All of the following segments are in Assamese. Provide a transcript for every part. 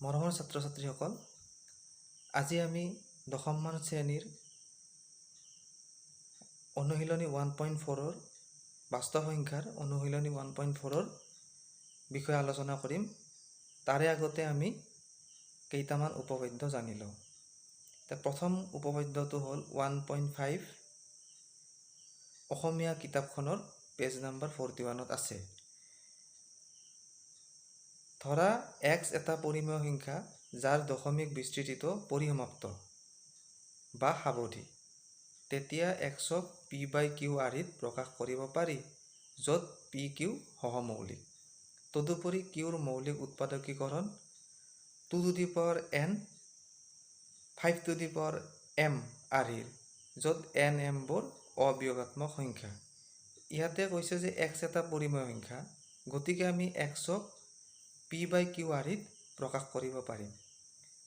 মৰমৰ ছাত্ৰ ছাত্ৰীসকল, আজি আমি দশমমান শ্ৰেণীৰ অনুশীলনী 1.4ৰ বাস্তৱ সংখ্যাৰ অনুশীলনী 1.4ৰ বিষয়ে আলোচনা কৰিম। তাৰে আগতে আমি কেইটামান উপপাদ্য জানি লওঁ। প্ৰথম উপপাদ্যটো হ'ল 1.5 অসমীয়া কিতাপখনৰ পেজ নম্বৰ 41ত আছে। ধৰা x এটা পৰিমেয় সংখ্যা যাৰ দশমিক বিস্তৃতিটো পৰিসমাপ্ত বা সাৱধি। তেতিয়া xক p/q আৰ্হিত প্ৰকাশ কৰিব পাৰি, য'ত p/q সহমৌলিক। তদুপৰি qৰ মৌলিক উৎপাদকীকৰণ 2n 5m আৰ্হিৰ, য'ত nmবোৰ অবিয়োগাত্মক সংখ্যা। ইয়াতে কৈছে যে x এটা পৰিমেয় সংখ্যা, গতিকে আমি xক p/q আৰ্হিত প্ৰকাশ কৰিব পাৰিম,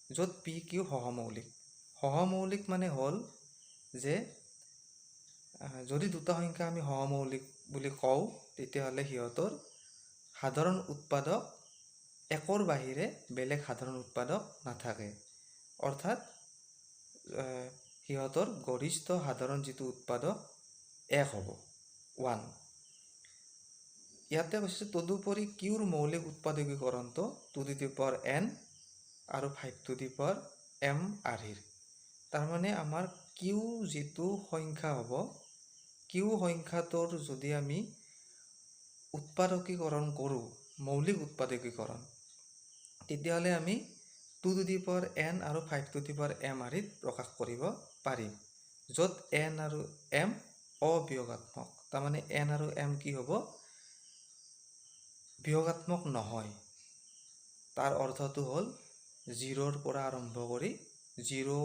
য'ত p/q সহমৌলিক। সহমৌলিক মানে হ'ল যে যদি দুটা সংখ্যা আমি সহমৌলিক বুলি কওঁ, তেতিয়াহ'লে সিহঁতৰ সাধাৰণ উৎপাদক একৰ বাহিৰে বেলেগ সাধাৰণ উৎপাদক নাথাকে। অৰ্থাৎ সিহঁতৰ গৰিষ্ঠ সাধাৰণ যিটো উৎপাদক 1 হ'ব, 1। ইয়াতে কৈছে তদুপৰি qৰ মৌলিক উৎপাদকীকৰণটো 2n আৰু 5m আৰ্হিৰ। তাৰমানে আমাৰ q যিটো সংখ্যা হ'ব, q সংখ্যাটোৰ যদি আমি উৎপাদকীকৰণ কৰোঁ, মৌলিক উৎপাদকীকৰণ, তেতিয়াহ'লে আমি 2n আৰু 5m আৰ্হিত প্ৰকাশ কৰিব পাৰিম, য'ত n আৰু m অবিয়োগাত্মক। তাৰমানে n আৰু m কি হ'ব? বিয়োগাত্মক নহয়। তাৰ অৰ্থটো হ'ল 0ৰ পৰা আৰম্ভ কৰি 0,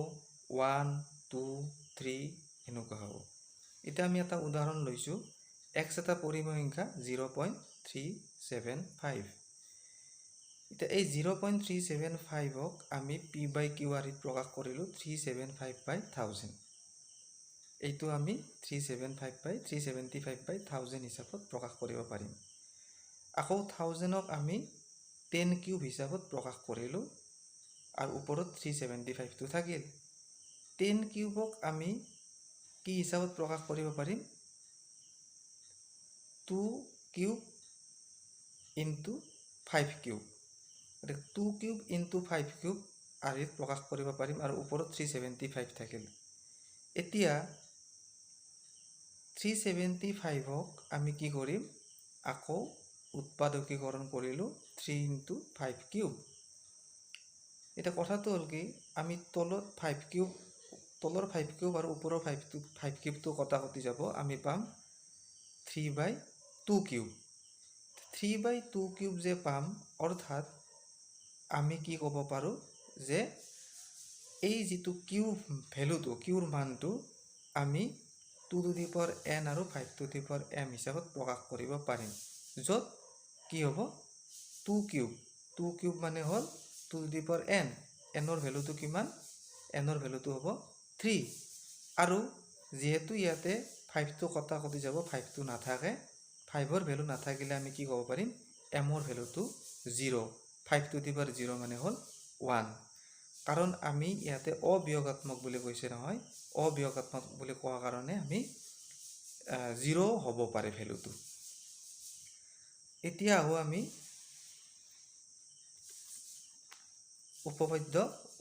1, 2, 3 এনেকুৱা হ'ব। এতিয়া আমি এটা উদাহৰণ লৈছোঁ। x এটা পৰিমেয় সংখ্যা 0.375। এতিয়া এই 0.375ক আমি p/q আৰ্হিত প্ৰকাশ কৰিলোঁ 375/1000। এইটো আমি 375/1000 হিচাপত প্ৰকাশ কৰিব পাৰিম। আকৌ 1000ক আমি 10³ হিচাপত প্ৰকাশ কৰিলোঁ আৰু ওপৰত 375টো থাকিল। 10³ আমি কি হিচাপত প্ৰকাশ কৰিব পাৰিম? 2³ × 5³ 2³ × 5³ আৰ্হিত প্ৰকাশ কৰিব পাৰিম আৰু ওপৰত 375 থাকিল। এতিয়া 375ক আমি কি কৰিম? আকৌ উৎপাদকীকৰণ কৰিলোঁ 3 × 5³। এতিয়া কথাটো হ'ল কি, আমি তলৰ 5³ আৰু ওপৰৰ 5³ কটাকটি যাব, আমি পাম 3/2³। 3/2³ যে পাম, অৰ্থাৎ আমি কি ক'ব পাৰোঁ যে এই যিটো q ভেলুটো, qৰ মানটো আমি 2n আৰু 5m হিচাপত প্ৰকাশ কৰিব পাৰিম, য'ত কি হ'ব? 2³ মানে হ'ল 2n। nৰ ভেলুটো কিমান? nৰ ভেলুটো হ'ব 3। আৰু যিহেতু ইয়াতে 5টো কটাকটি যাব, 5টো নাথাকে, 5ৰ ভেলু নাথাকিলে আমি কি ক'ব পাৰিম? mৰ ভেলুটো 0। 5⁻0 মানে হ'ল 1। কাৰণ আমি ইয়াতে অবিয়োগাত্মক বুলি কৈছে নহয়, অবিয়োগাত্মক বুলি কোৱা কাৰণে আমি 0 হ'ব পাৰে ভেলুটো। এতিয়া আহোঁ আমি উপপাদ্য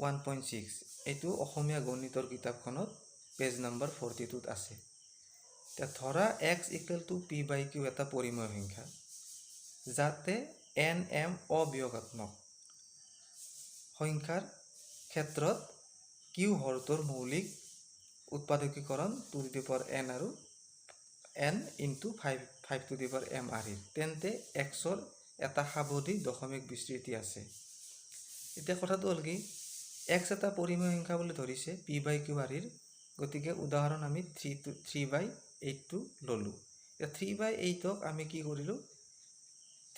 1.6। এইটো অসমীয়া গণিতৰ কিতাপখনত পেজ নম্বৰ 42ত আছে। এতিয়া ধৰা x = p/q এটা পৰিমেয় সংখ্যা, যাতে nm অবিয়োগাত্মক সংখ্যাৰ ক্ষেত্ৰত q হৰটোৰ মৌলিক উৎপাদকীকৰণ 2n আৰু n × 5m আৰ্হিৰ। তেন্তে xৰ এটা সাৱধি দশমিক বিস্তৃতি আছে। এতিয়া কথাটো হ'ল কি, x এটা পৰিমেয় সংখ্যা বুলি ধৰিছে p/q আৰ্হিৰ, গতিকে উদাহৰণ আমি 3/8টো ল'লোঁ। এতিয়া 3/8ক আমি কি কৰিলোঁ?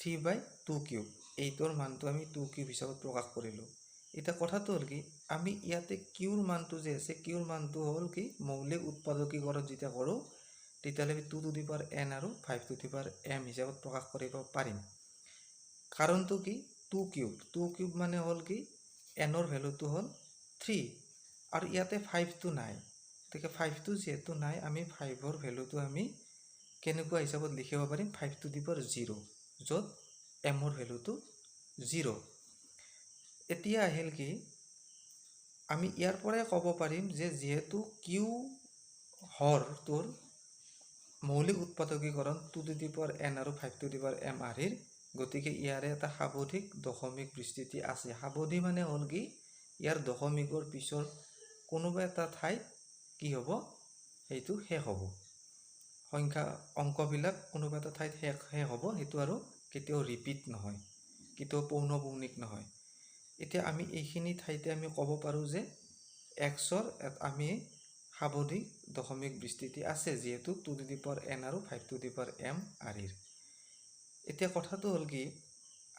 3/2³। 8ৰ মানটো আমি 2³ হিচাপত প্ৰকাশ কৰিলোঁ। এতিয়া কথাটো হ'ল কি, আমি ইয়াতে qৰ মানটো যে আছে, qৰ মানটো হ'ল কি, মৌলিক উৎপাদকীকৰণ যেতিয়া কৰোঁ, তেতিয়াহ'লে আমি 2n আৰু 5m হিচাপত প্ৰকাশ কৰিব পাৰিম। কাৰণটো কি? 2³ মানে হ'ল কি, এনৰ ভেলুটো হ'ল 3 আৰু ইয়াতে 5টো নাই গতিকে 5টো যেহেতু নাই আমি 5ৰ ভেলুটো আমি কেনেকুৱা হিচাপত লিখিব পাৰিম 5 টু দি পাৱাৰ 0 য'ত mৰ ভেলুটো 0 এতিয়া আহিল কি আমি ইয়াৰ পৰাই ক'ব পাৰিম যে যেহেতু কিউ হৰটোৰ মৌলিক উৎপাদকীকৰণ 2 টু দি পাৱাৰ n আৰু 5 টু দি পাৱাৰ m আৰ্হিৰ গতিকে ইয়াৰে এটা সাৱধিক দশমিক বিস্তৃতি আছে সাৱধি মানে হ'ল কি ইয়াৰ দশমিকৰ পিছৰ কোনোবা এটা ঠাইত কি হ'ব সেইটো শেষ হ'ব সংখ্যা অংকবিলাক কোনোবা এটা ঠাইত শেষ হ'ব সেইটো আৰু কেতিয়াও ৰিপিট নহয় কেতিয়াও পৌনঃপুনিক নহয় এতিয়া আমি এইখিনি ঠাইতে আমি ক'ব পাৰোঁ যে xৰ আমি সাৱধিক দশমিক বিস্তৃতি আছে যেহেতু 2 টু দি পাৱাৰ n আৰু 5 টু দি পাৱাৰ m আৰ্হিৰ এতিয়া কথাটো হ'ল কি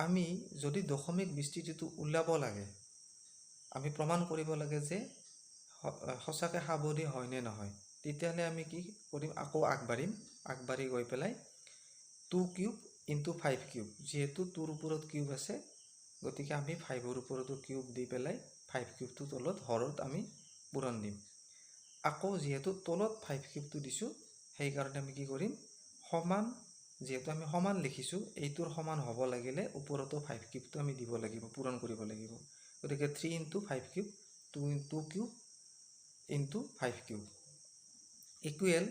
আমি যদি দশমিক বিস্তৃতিটো উলিয়াব লাগে আমি প্ৰমাণ কৰিব লাগে যে সঁচাকৈ সাৱধি হয়নে নহয় তেতিয়াহ'লে আমি কি কৰিম আকৌ আগবাঢ়ি গৈ পেলাই 2 কিউব ইনটু 5 কিউব যেহেতু 2ৰ ওপৰত কিউব আছে গতিকে আমি 5ৰ ওপৰতো কিউব দি পেলাই 5 কিউবটো তলত হৰত আমি পূৰণ দিম আকৌ যেহেতু তলত 5 কিউবটো দিছোঁ সেইকাৰণে আমি কি কৰিম সমান যেহেতু আমি সমান লিখিছোঁ এইটোৰ সমান হ'ব লাগিলে ওপৰতো 5 কিউবটো আমি দিব লাগিব পূৰণ কৰিব লাগিব গতিকে 3 into 5 cube 2 cube into 5 cube equal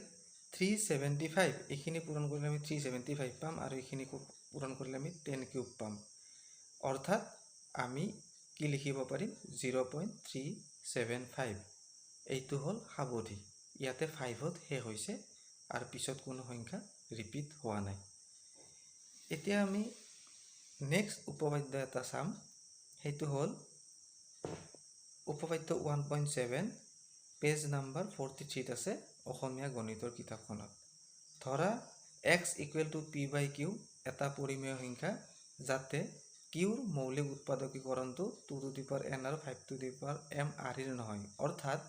375 এইখিনি পূৰণ কৰিলে আমি 375 পাম আৰু এইখিনি পূৰণ কৰিলে আমি 10 কিউব পাম অৰ্থাৎ আমি কি লিখিব পাৰিম 0.375 এইটো হ'ল সাৱধি ইয়াতে 5ত শেষ হৈছে আৰু পিছত কোনো সংখ্যা ৰিপিট হোৱা নাই এতিয়া আমি নেক্সট উপপাদ্য এটা চাম সেইটো হ'ল উপপাদ্য 1.7 পেজ নাম্বাৰ 43 আছে অসমীয়া গণিতৰ কিতাপখনত ধৰা x equal to p by q এটা পৰিমেয় সংখ্যা যাতে কিউৰ মৌলিক উৎপাদকীকৰণটো 2 টু দি পাৱাৰ n আৰু 5 টু দি পাৱাৰ m আৰ্হিৰ নহয় অৰ্থাৎ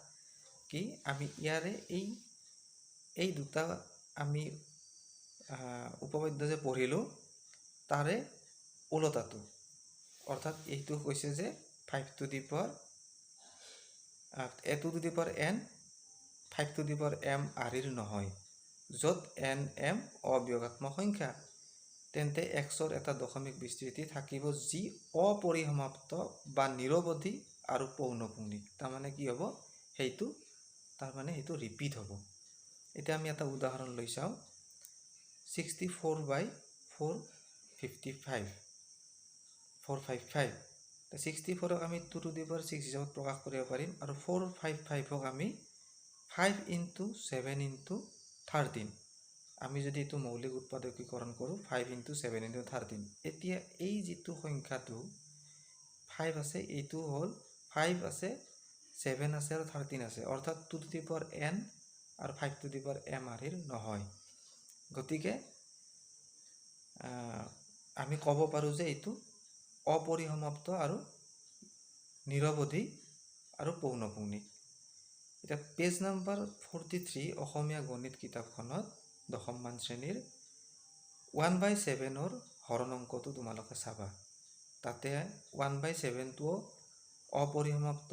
কি আমি ইয়াৰে এই দুটা আমি উপপাদ্য যে পঢ়িলোঁ তাৰে ওলটাটো অৰ্থাৎ এইটো কৈছে যে 5 two the power 2 to the power n 5 two the power m আৰ্হিৰ নহয় য'ত n m অবিয়োগাত্মক সংখ্যা তেন্তে xৰ এটা দশমিক বিস্তৃতি থাকিব যি অপৰিসমাপ্ত বা নিৰৱধি আৰু পৌনঃপুনিক তাৰমানে কি হ'ব সেইটো ৰিপিট হ'ব এতিয়া আমি এটা উদাহৰণ লৈ চাওঁ 64/455 64ক আমি 2 টু দি পাৱাৰ 6 হিচাপত প্ৰকাশ কৰিব পাৰিম আৰু 455ক আমি 5 ইনটু 7 ইনটু 13 আমি যদি এইটো মৌলিক উৎপাদকীকৰণ কৰোঁ 5 ইনটু 7 ইনটু 13 এতিয়া এই যিটো সংখ্যাটো 5 আছে এইটো হ'ল 5 আছে 7 আছে আৰু 13 আছে অৰ্থাৎ 2 টু দি পাৱাৰ n আৰু 5 টু দি পাৱাৰ m আৰ্হিৰ নহয় গতিকে আমি ক'ব পাৰোঁ যে এইটো অপৰিসমাপ্ত আৰু নিৰৱধি আৰু পৌনঃপুনিক এতিয়া পেজ নাম্বাৰ 43 অসমীয়া গণিত কিতাপখনত দশমমান শ্ৰেণীৰ 1/7ৰ হৰণ অংকটো তোমালোকে চাবা তাতে 1/7টোও অপৰিসমাপ্ত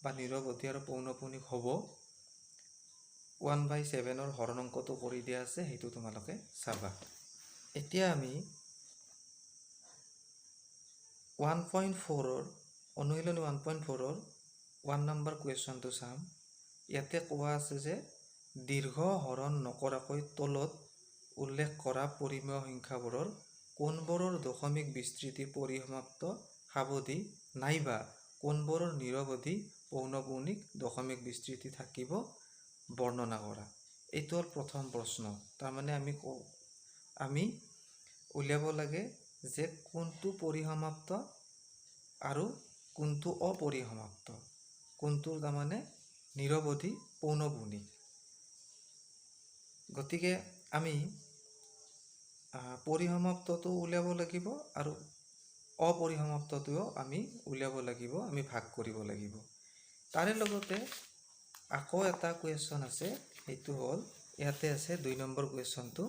বা নিৰৱধি আৰু পৌনঃপুনিক হ'ব 1/7ৰ হৰণ অংকটো কৰি দিয়া আছে সেইটো তোমালোকে চাবা এতিয়া আমি 1.4ৰ অনুশীলনী 1.4ৰ 1 নম্বৰ কুৱেশ্যনটো চাম ইয়াতে কোৱা আছে যে দীৰ্ঘ হৰণ নকৰাকৈ তলত উল্লেখ কৰা পৰিমেয় সংখ্যাবোৰৰ কোনবোৰৰ দশমিক বিস্তৃতি পৰিসমাপ্ত সাৱধি নাইবা কোনবোৰৰ নিৰৱধি পৌনঃপুনিক দশমিক বিস্তৃতি থাকিব বৰ্ণনা কৰা এইটো হ'ল প্ৰথম প্ৰশ্ন তাৰমানে আমি উলিয়াব লাগে যে কোনটো পৰিসমাপ্ত আৰু কোনটো অপৰিসমাপ্ত কোনটোৰ তাৰমানে নিৰৱধি পৌনঃপুনিক গতিকে আমি পৰিসমাপ্তটো উলিয়াব লাগিব আৰু অপৰিসমাপ্তটোও আমি উলিয়াব লাগিব আমি ভাগ কৰিব লাগিব তাৰে লগতে আকৌ এটা কুৱেশ্যন আছে সেইটো হ'ল ইয়াতে আছে 2 নম্বৰ কুৱেশ্যনটো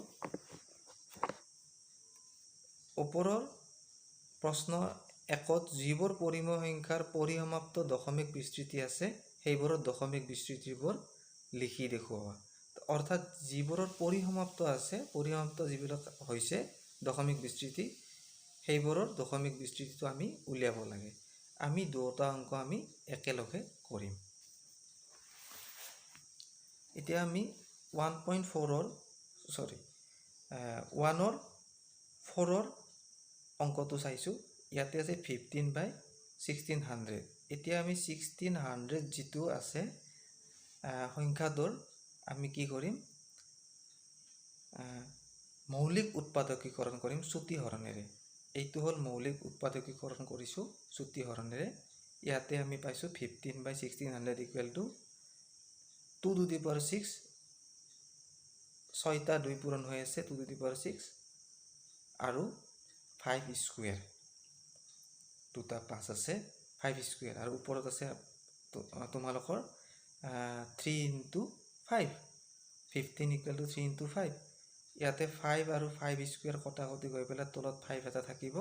ওপৰৰ প্ৰশ্ন একত যিবোৰ পৰিমেয় সংখ্যাৰ পৰিসমাপ্ত দশমিক বিস্তৃতি আছে সেইবোৰৰ দশমিক বিস্তৃতিবোৰ লিখি দেখুওৱা। অৰ্থাৎ যিবোৰৰ পৰিসমাপ্ত আছে, পৰিসমাপ্ত যিবিলাক হৈছে দশমিক বিস্তৃতি, সেইবোৰৰ দশমিক বিস্তৃতিটো আমি উলিয়াব লাগে। আমি দুটা অংক আমি একেলগে কৰিম। এতিয়া আমি 1.4ৰ 1/4ৰ অংকটো চাইছোঁ। ইয়াতে আছে 15/1600। এতিয়া আমি 1600 যিটো আছে সংখ্যাটোৰ আমি কি কৰিম, মৌলিক উৎপাদকীকৰণ কৰিম চুটি হৰণেৰে। এইটো হ'ল মৌলিক উৎপাদকীকৰণ কৰিছোঁ চুটি হৰণেৰে। ইয়াতে আমি পাইছোঁ 15/1600 = 2 to the power 6, 6টা 2 পূৰণ হৈ আছে 2 to the power 6 আৰু 5 স্কুৱেৰ, দুটা 5 আছে 5 স্কুৱেৰ, আৰু ওপৰত আছে তোমালোকৰ 3 × 5, 15 = 3 × 5। ইয়াতে 5 আৰু 5 স্কুৱেৰ কটাকটি গৈ পেলাই তলত 5 এটা থাকিব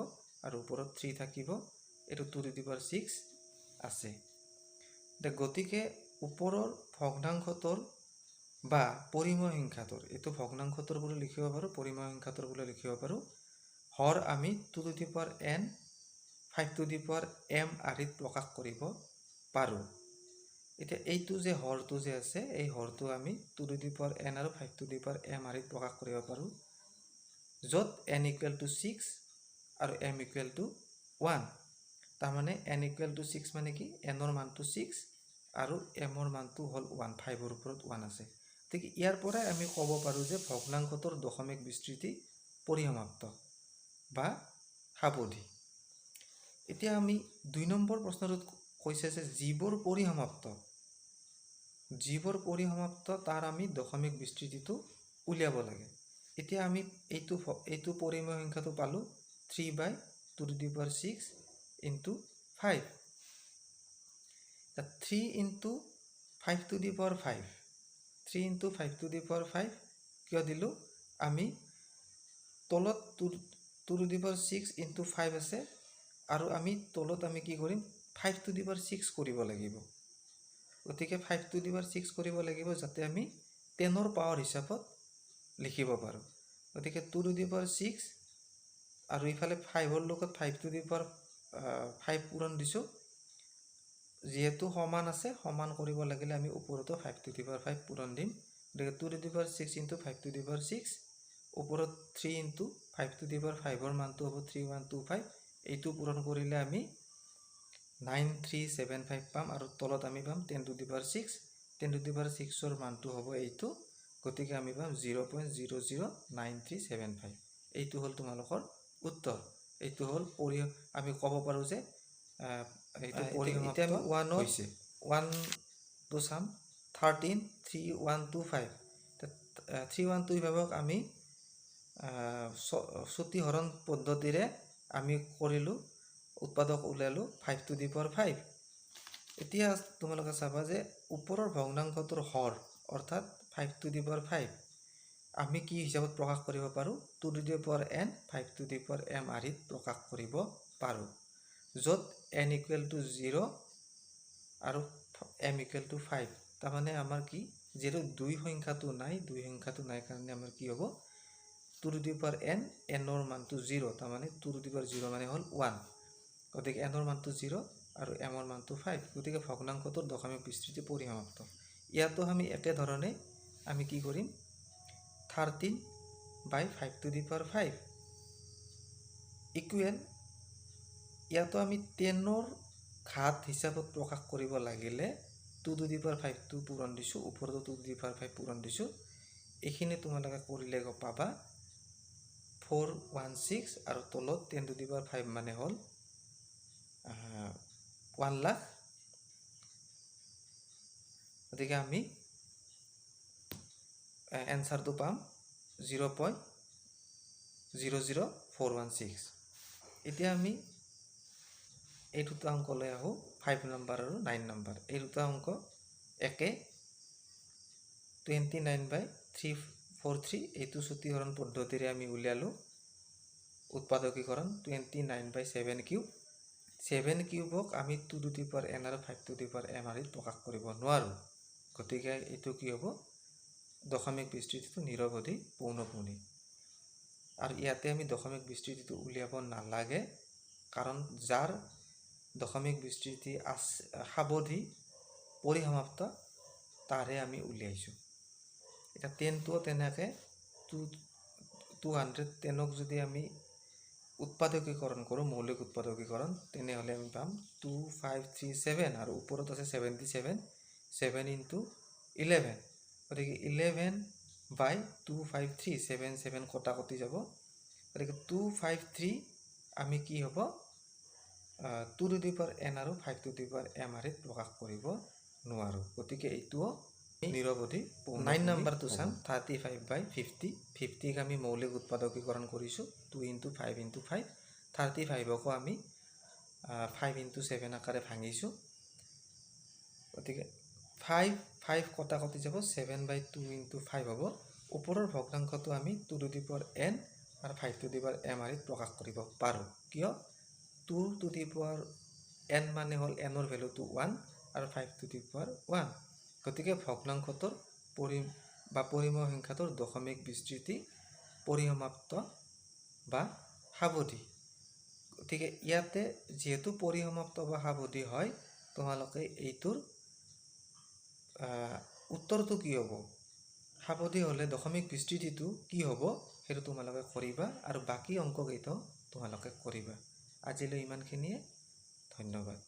আৰু ওপৰত 3 থাকিব। এইটো 2 to the power 6 আছে। গতিকে ওপৰৰ ভগ্নাংশটোৰ বা পৰিমেয় সংখ্যাটোৰ, এইটো ভগ্নাংশটোৰ বুলি লিখিব পাৰোঁ, পৰিমেয় সংখ্যাটোৰ বুলি লিখিব পাৰোঁ, হৰ আমি 2 to the power n 5 to the power m আদিত প্ৰকাশ কৰিব পাৰোঁ। এতিয়া এইটো যে হৰটো যে আছে, এই হৰটো আমি 2 to the power n আৰু 5 to the power m আদিত প্ৰকাশ কৰিব পাৰোঁ, য'ত n = 6 আৰু m = 1। তাৰমানে n = 6 মানে কি, nৰ মানটো 6 আৰু mৰ মানটো হ'ল 1, 5ৰ ওপৰত 1 আছে। গতিকে ইয়াৰ পৰাই আমি ক'ব পাৰোঁ যে ভগ্নাংশটোৰ দশমিক বিস্তৃতি পৰিসমাপ্ত বা সাৱধি। এতিয়া আমি 2 নম্বৰ প্ৰশ্নটোত কৈছে যে যিবোৰ পৰিসমাপ্ত তাৰ আমি দশমিক বিস্তৃতিটো উলিয়াব লাগে। এতিয়া আমি এইটো পৰিমেয় সংখ্যাটো পালোঁ 3/2 to the power 6 × 5। 3 × 5 to the power 5, 3 × 5 to the power 5 কিয় দিলোঁ, আমি তলত 2 to the power 6 × 5 আছে আৰু আমি তলত আমি কি কৰিম 5 to the power 6 কৰিব লাগিব। গতিকে 5 to the power 6 কৰিব লাগিব যাতে আমি 10ৰ পাৱাৰ হিচাপত লিখিব পাৰোঁ। গতিকে 2 to the power 6 আৰু ইফালে 5ৰ লগত 5 to the power 5 পূৰণ দিছোঁ। যিহেতু সমান আছে, সমান কৰিব লাগিলে আমি ওপৰতো 5 to the power 5 পূৰণ দিম। গতিকে 2 to the power 6 × 5 to the power 6, ওপৰত 3 × 5 to the power 5ৰ মানটো হ'ব 3125। এইটো পূৰণ কৰিলে আমি 9375 পাম আৰু তলত আমি পাম 10 to the power 6, 10 to the power 6ৰ মানটো হ'ব এইটো। গতিকে আমি পাম 0.009375। এইটো হ'ল তোমালোকৰ উত্তৰ। এইটো হ'ল আমি ক'ব পাৰোঁ যে এইটো পৰিসমাপ্ত হৈছে। 1টো চাম 133125। 3125ক আমি চুটি হৰণ পদ্ধতিৰে আমি কৰিলোঁ, উৎপাদক ওলালোঁ 5 to the power 5। এতিয়া তোমালোকে চাবা যে ওপৰৰ ভগ্নাংশটোৰ হৰ অৰ্থাৎ 5 to the power 5 আমি কি হিচাপত প্ৰকাশ কৰিব পাৰোঁ, 2 to the power n 5 to the power m আদিত প্ৰকাশ কৰিব পাৰোঁ, য'ত n = 0 আৰু m = 5। তাৰমানে আমাৰ কি, যিহেতু 2 সংখ্যাটো নাই কাৰণে আমাৰ কি হ'ব 2 to the power n, nৰ মানটো 0, তাৰমানে 2 to the power 0 মানে হ'ল 1। গতিকে nৰ মানটো 0 আৰু mৰ মানটো 5। গতিকে ভগ্নাংশটোৰ দশমিক বিস্তৃতি পৰিসমাপ্ত। ইয়াতো আমি একেধৰণে আমি কি কৰিম 13/5 to the power 5 ইকুৱেল, ইয়াতো আমি 10ৰ ঘাত হিচাপত প্ৰকাশ কৰিব লাগিলে 2 to the power 5টো পূৰণ দিছোঁ, ওপৰতো 2 to the power 5 পূৰণ দিছোঁ। এইখিনি তোমালোকে কৰিলে পাবা 416 আৰু তলত 10 to the power 5 মানে হ'ল 1 লাখ। গতিকে আমি এনচাৰটো পাম 0.00416। এতিয়া আমি এই দুটা অংকলৈ আহোঁ, 5 নম্বৰ আৰু 9 নম্বৰ। এই দুটা অংক একে। 29/343 এইটো চুটি হৰণ পদ্ধতিৰে আমি উলিয়ালোঁ উৎপাদকীকৰণ 29/7³ 7 কিউবক আমি 2 টু দি পাৱাৰ n আৰু 5 টু দি পাৱাৰ m আদিত প্ৰকাশ কৰিব নোৱাৰোঁ। গতিকে এইটো কি হ'ব, দশমিক বিস্তৃতিটো নিৰৱধি পৌনঃপুণিক। আৰু ইয়াতে আমি দশমিক বিস্তৃতিটো উলিয়াব নালাগে, কাৰণ যাৰ দশমিক বিস্তৃতি সাৱধি পৰিসমাপ্ত তাৰে আমি উলিয়াইছোঁ। এতিয়া 10টোও তেনেকৈ 210ক যদি আমি উৎপাদকীকৰণ কৰোঁ, মৌলিক উৎপাদকীকৰণ, তেনেহ'লে আমি পাম 2537 আৰু ওপৰত আছে 77, 7 × 11। গতিকে 11/253, 7 কটাকটি যাব। গতিকে 253 আমি কি হ'ব, 2 টু দি পাৱাৰ n আৰু 5 টু দি পাৱাৰ m আদিত প্ৰকাশ কৰিব নোৱাৰোঁ। গতিকে এইটোও নিৰৱধি। 9 নম্বৰটো চাম, 35/50। 50ক আমি মৌলিক উৎপাদকীকৰণ কৰিছোঁ, 2 × 5 × 5। 35কো আমি 5 × 7 আকাৰে ভাঙিছোঁ। গতিকে 5 কটাকটি যাব, 7/2 × 5 হ'ব। ওপৰৰ ভগ্নাংশটো আমি 2 টু দি পাৱাৰ n আৰু 5 টু দি পাৱাৰ m আদিত প্ৰকাশ কৰিব পাৰোঁ। কিয়? 2 টু দি পাৱাৰ n মানে হ'ল nৰ ভেলুটো 1 আৰু 5 টু দি পাৱাৰ 1। গতিকে ভগ্নাংশটোৰ পৰিমেয় সংখ্যাটোৰ দশমিক বিস্তৃতি পৰিসমাপ্ত বা সাৱধি। গতিকে ইয়াতে যিহেতু পৰিসমাপ্ত বা সাৱধি হয়, তোমালোকে এইটোৰ উত্তৰটো কি হ'ব, সাৱধি হ'লে দশমিক বিস্তৃতিটো কি হ'ব, সেইটো তোমালোকে কৰিবা আৰু বাকী অংককেইটাও তোমালোকে কৰিবা। আজিলৈ ইমানখিনিয়ে, ধন্যবাদ।